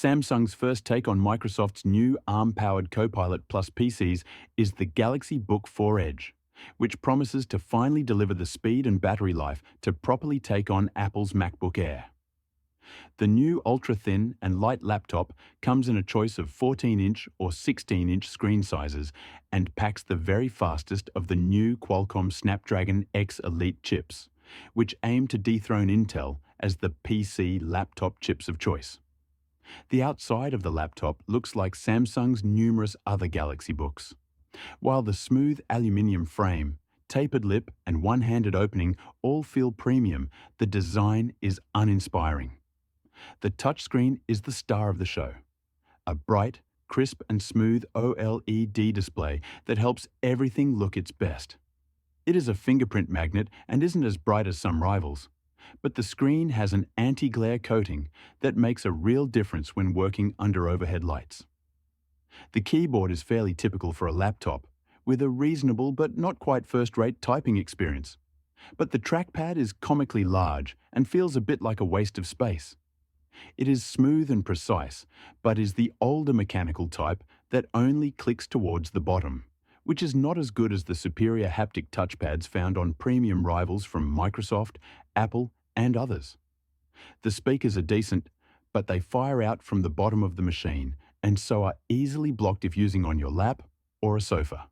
Samsung's first take on Microsoft's new ARM-powered Copilot Plus PCs is the Galaxy Book 4 Edge, which promises to finally deliver the speed and battery life to properly take on Apple's MacBook Air. The new ultra-thin and light laptop comes in a choice of 14-inch or 16-inch screen sizes and packs the very fastest of the new Qualcomm Snapdragon X Elite chips, which aim to dethrone Intel as the PC laptop chips of choice. The outside of the laptop looks like Samsung's numerous other Galaxy Books. While the smooth aluminium frame, tapered lip and one-handed opening all feel premium, the design is uninspiring. The touchscreen is the star of the show. A bright, crisp and smooth OLED display that helps everything look its best. It is a fingerprint magnet and isn't as bright as some rivals, but the screen has an anti-glare coating that makes a real difference when working under overhead lights. The keyboard is fairly typical for a laptop, with a reasonable but not quite first-rate typing experience. But the trackpad is comically large and feels a bit like a waste of space. It is smooth and precise, but is the older mechanical type that only clicks towards the bottom, which is not as good as the superior haptic touchpads found on premium rivals from Microsoft, Apple, and others. The speakers are decent, but they fire out from the bottom of the machine and so are easily blocked if using on your lap or a sofa.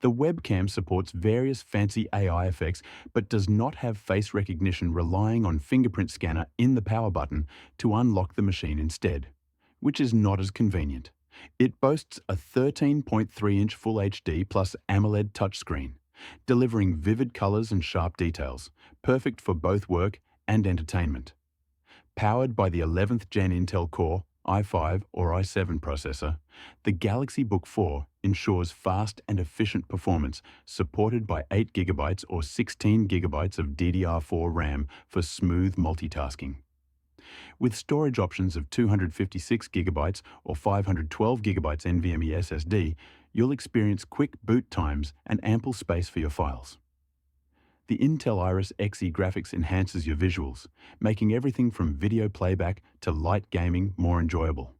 The webcam supports various fancy AI effects but does not have face recognition, relying on fingerprint scanner in the power button to unlock the machine instead, which is not as convenient. It boasts a 13.3-inch Full HD plus AMOLED touchscreen, delivering vivid colors and sharp details, perfect for both work and entertainment. Powered by the 11th Gen Intel Core, i5 or i7 processor, the Galaxy Book 4 ensures fast and efficient performance, supported by 8GB or 16GB of DDR4 RAM for smooth multitasking. With storage options of 256GB or 512GB NVMe SSD, you'll experience quick boot times and ample space for your files. The Intel Iris Xe graphics enhances your visuals, making everything from video playback to light gaming more enjoyable.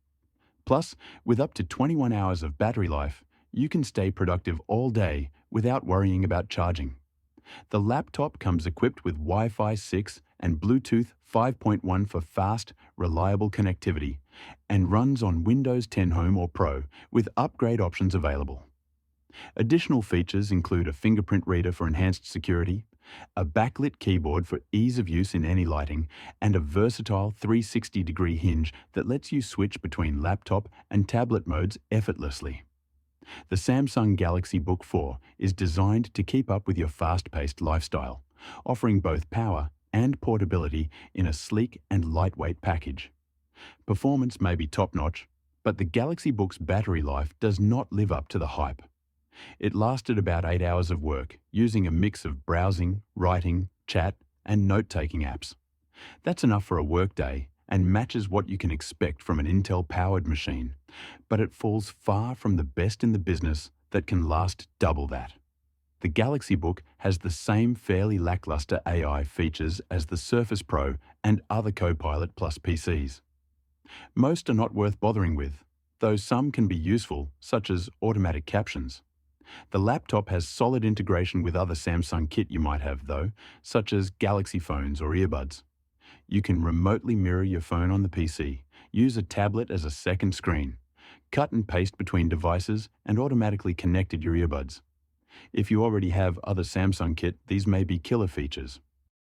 Plus, with up to 21 hours of battery life, you can stay productive all day without worrying about charging. The laptop comes equipped with Wi-Fi 6 and Bluetooth 5.1 for fast, reliable connectivity, and runs on Windows 10 Home or Pro with upgrade options available. Additional features include a fingerprint reader for enhanced security, a backlit keyboard for ease of use in any lighting, and a versatile 360-degree hinge that lets you switch between laptop and tablet modes effortlessly. The Samsung Galaxy Book 4 is designed to keep up with your fast-paced lifestyle, offering both power and portability in a sleek and lightweight package. Performance may be top-notch, but the Galaxy Book's battery life does not live up to the hype. It lasted about 8 hours of work, using a mix of browsing, writing, chat, and note-taking apps. That's enough for a workday and matches what you can expect from an Intel-powered machine, but it falls far from the best in the business that can last double that. The Galaxy Book has the same fairly lackluster AI features as the Surface Pro and other Copilot Plus PCs. Most are not worth bothering with, though some can be useful, such as automatic captions. The laptop has solid integration with other Samsung kit you might have, though, such as Galaxy phones or earbuds. You can remotely mirror your phone on the PC, use a tablet as a second screen, cut and paste between devices, and automatically connect your earbuds. If you already have other Samsung kit, these may be killer features.